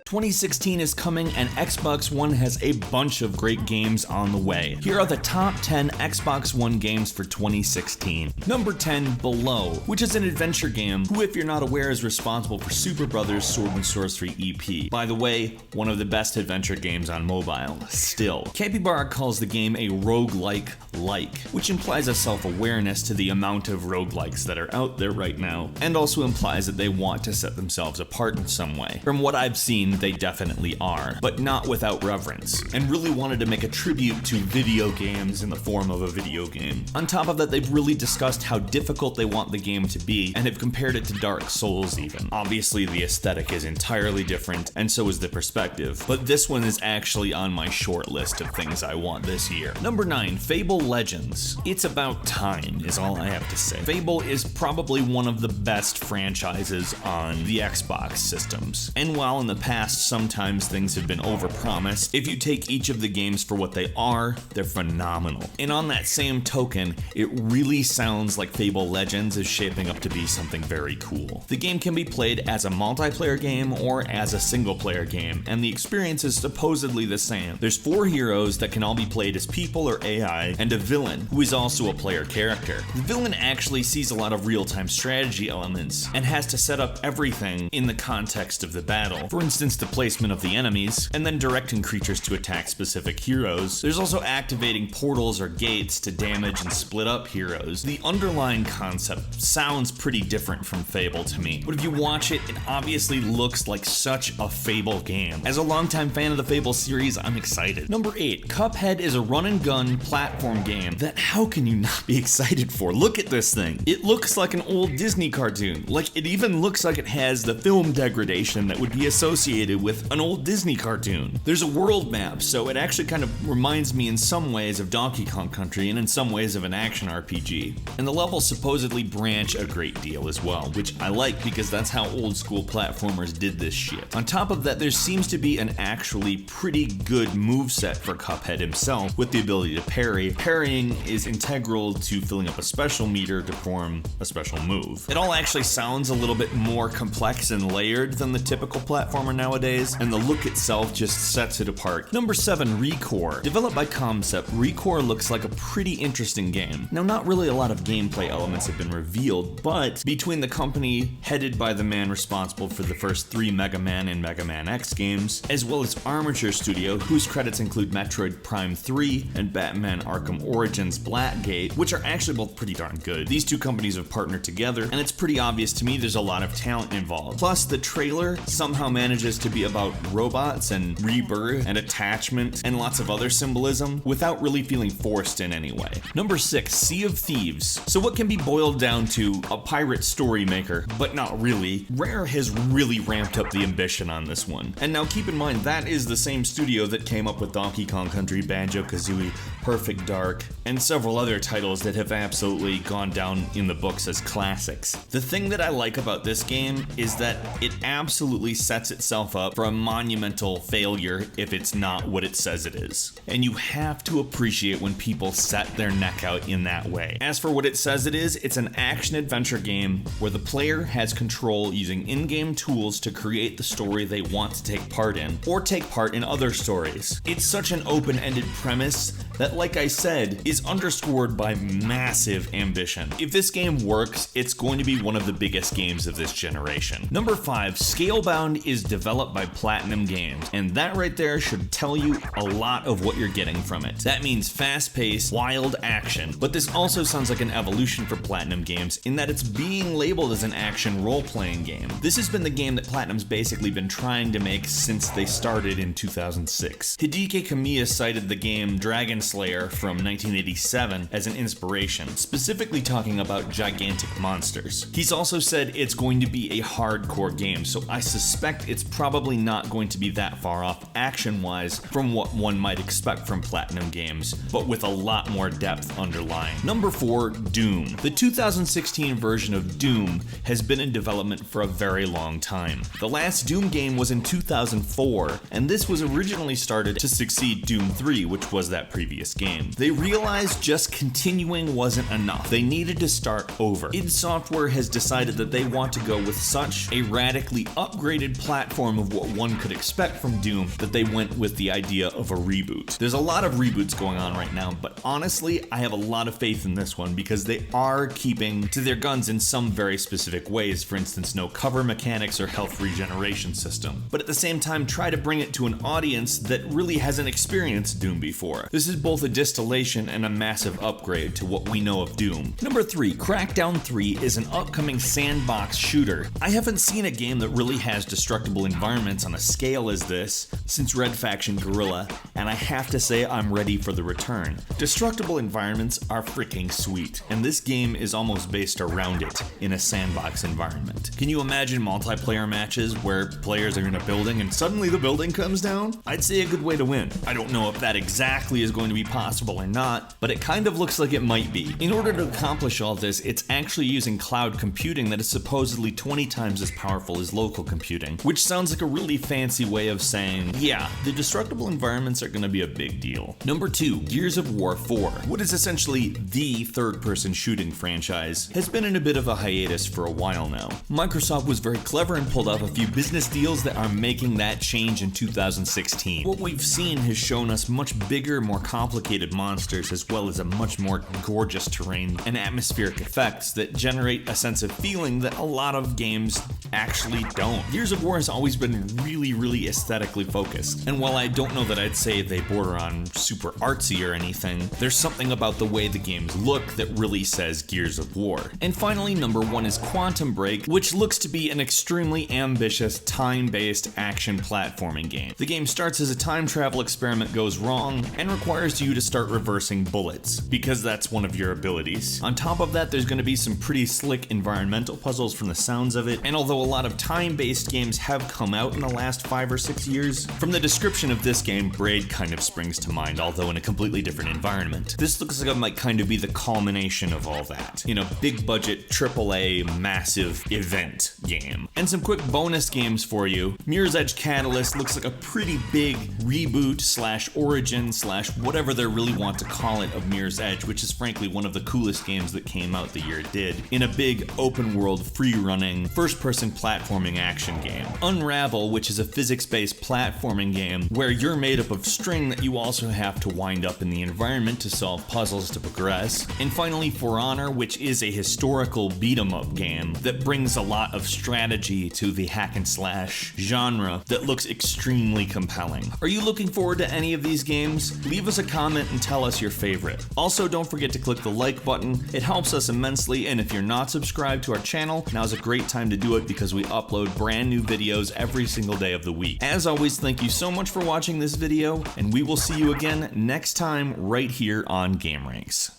2016 is coming and Xbox One has a bunch of great games on the way. Here are the top 10 Xbox One games for 2016. Number 10, Below, which is an adventure game who, if you're not aware, is responsible for Super Brothers Sword and Sorcery EP. By the way, one of the best adventure games on mobile, still. Capybara calls the game a roguelike-like, which implies a self-awareness to the amount of roguelikes that are out there right now, and also implies that they want to set themselves apart in some way. From what I've seen, they definitely are, but not without reverence, and really wanted to make a tribute to video games in the form of a video game. On top of that, they've really discussed how difficult they want the game to be, and have compared it to Dark Souls even. Obviously, the aesthetic is entirely different, and so is the perspective, but this one is actually on my short list of things I want this year. Number 9, Fable Legends. It's about time, is all I have to say. Fable is probably one of the best franchises on the Xbox systems, and while in the past sometimes things have been overpromised, if you take each of the games for what they are, they're phenomenal. And on that same token, it really sounds like Fable Legends is shaping up to be something very cool. The game can be played as a multiplayer game or as a single player game, and the experience is supposedly the same. There's 4 heroes that can all be played as people or AI, and a villain, who is also a player character. The villain actually sees a lot of real-time strategy elements, and has to set up everything in the context of the battle. For instance, the placement of the enemies, and then directing creatures to attack specific heroes. There's also activating portals or gates to damage and split up heroes. The underlying concept sounds pretty different from Fable to me, but if you watch it, it obviously looks like such a Fable game. As a longtime fan of the Fable series, I'm excited. Number 8, Cuphead is a run-and-gun platform game that how can you not be excited for? Look at this thing. It looks like an old Disney cartoon. Like, it even looks like it has the film degradation that would be associated with an old Disney cartoon. There's a world map, so it actually kind of reminds me in some ways of Donkey Kong Country and in some ways of an action RPG. And the levels supposedly branch a great deal as well, which I like because that's how old school platformers did this shit. On top of that, there seems to be an actually pretty good moveset for Cuphead himself with the ability to parry. Parrying is integral to filling up a special meter to perform a special move. It all actually sounds a little bit more complex and layered than the typical platformer nowadays, and the look itself just sets it apart. Number 7, Recore. Developed by Concept, Recore looks like a pretty interesting game. Now, not really a lot of gameplay elements have been revealed, but between the company headed by the man responsible for the first 3 Mega Man and Mega Man X games, as well as Armature Studio, whose credits include Metroid Prime 3 and Batman Arkham Origins Blackgate, which are actually both pretty darn good. These two companies have partnered together, and it's pretty obvious to me there's a lot of talent involved. Plus, the trailer somehow manages to be about robots and rebirth and attachment and lots of other symbolism without really feeling forced in any way. Number 6, Sea of Thieves. So what can be boiled down to a pirate story maker, but not really. Rare has really ramped up the ambition on this one. And now keep in mind, that is the same studio that came up with Donkey Kong Country, Banjo-Kazooie, Perfect Dark, and several other titles that have absolutely gone down in the books as classics. The thing that I like about this game is that it absolutely sets itself up for a monumental failure if it's not what it says it is. And you have to appreciate when people set their neck out in that way. As for what it says it is, it's an action-adventure game where the player has control using in-game tools to create the story they want to take part in, or take part in other stories. It's such an open-ended premise that, like I said, is underscored by massive ambition. If this game works, it's going to be one of the biggest games of this generation. Number 5, Scalebound is developed by Platinum Games, and that right there should tell you a lot of what you're getting from it. That means fast-paced, wild action, but this also sounds like an evolution for Platinum Games in that it's being labeled as an action role-playing game. This has been the game that Platinum's basically been trying to make since they started in 2006. Hideki Kamiya cited the game Dragon Slayer from 1987 as an inspiration, specifically talking about gigantic monsters. He's also said it's going to be a hardcore game, so I suspect it's probably not going to be that far off action-wise from what one might expect from Platinum Games, but with a lot more depth underlying. Number 4, Doom. The 2016 version of Doom has been in development for a very long time. The last Doom game was in 2004, and this was originally started to succeed Doom 3, which was that previous game. They realized just continuing wasn't enough. They needed to start over. id Software has decided that they want to go with such a radically upgraded platform form of what one could expect from Doom that they went with the idea of a reboot. There's a lot of reboots going on right now, but honestly, I have a lot of faith in this one because they are keeping to their guns in some very specific ways. For instance, no cover mechanics or health regeneration system, but at the same time try to bring it to an audience that really hasn't experienced Doom before. This is both a distillation and a massive upgrade to what we know of Doom. Number 3, Crackdown 3 is an upcoming sandbox shooter. I haven't seen a game that really has destructible environments on a scale as this since Red Faction Guerrilla, and I have to say I'm ready for the return. Destructible environments are freaking sweet, and this game is almost based around it in a sandbox environment. Can you imagine multiplayer matches where players are in a building and suddenly the building comes down? I'd say a good way to win. I don't know if that exactly is going to be possible or not, but it kind of looks like it might be. In order to accomplish all this, it's actually using cloud computing that is supposedly 20 times as powerful as local computing, which sounds like a really fancy way of saying, yeah, the destructible environments are going to be a big deal. Number 2, Gears of War 4, what is essentially the third-person shooting franchise, has been in a bit of a hiatus for a while now. Microsoft was very clever and pulled off a few business deals that are making that change in 2016. What we've seen has shown us much bigger, more complicated monsters, as well as a much more gorgeous terrain and atmospheric effects that generate a sense of feeling that a lot of games actually don't. Gears of War has always been really aesthetically focused, and while I don't know that I'd say they border on super artsy or anything, there's something about the way the games look that really says Gears of War. And finally, number 1 is Quantum Break, which looks to be an extremely ambitious time-based action platforming game. The game starts as a time travel experiment goes wrong and requires you to start reversing bullets, because that's one of your abilities. On top of that, there's going to be some pretty slick environmental puzzles from the sounds of it, and although a lot of time-based games have come out in the last 5 or 6 years, from the description of this game, Braid kind of springs to mind, although in a completely different environment. This looks like it might kind of be the culmination of all that. You know, big budget, AAA, massive event game. And some quick bonus games for you. Mirror's Edge Catalyst looks like a pretty big reboot slash origin slash whatever they really want to call it of Mirror's Edge, which is frankly one of the coolest games that came out the year it did, in a big open world, free running, first person platforming action game. Unravel, which is a physics-based platforming game where you're made up of string that you also have to wind up in the environment to solve puzzles to progress. And finally, For Honor, which is a historical beat-em-up game that brings a lot of strategy to the hack and slash genre that looks extremely compelling. Are you looking forward to any of these games? Leave us a comment and tell us your favorite. Also, don't forget to click the like button. It helps us immensely, and if you're not subscribed to our channel, now's a great time to do it because we upload brand new videos every single day of the week. As always, thank you so much for watching this video, and we will see you again next time right here on Gameranx.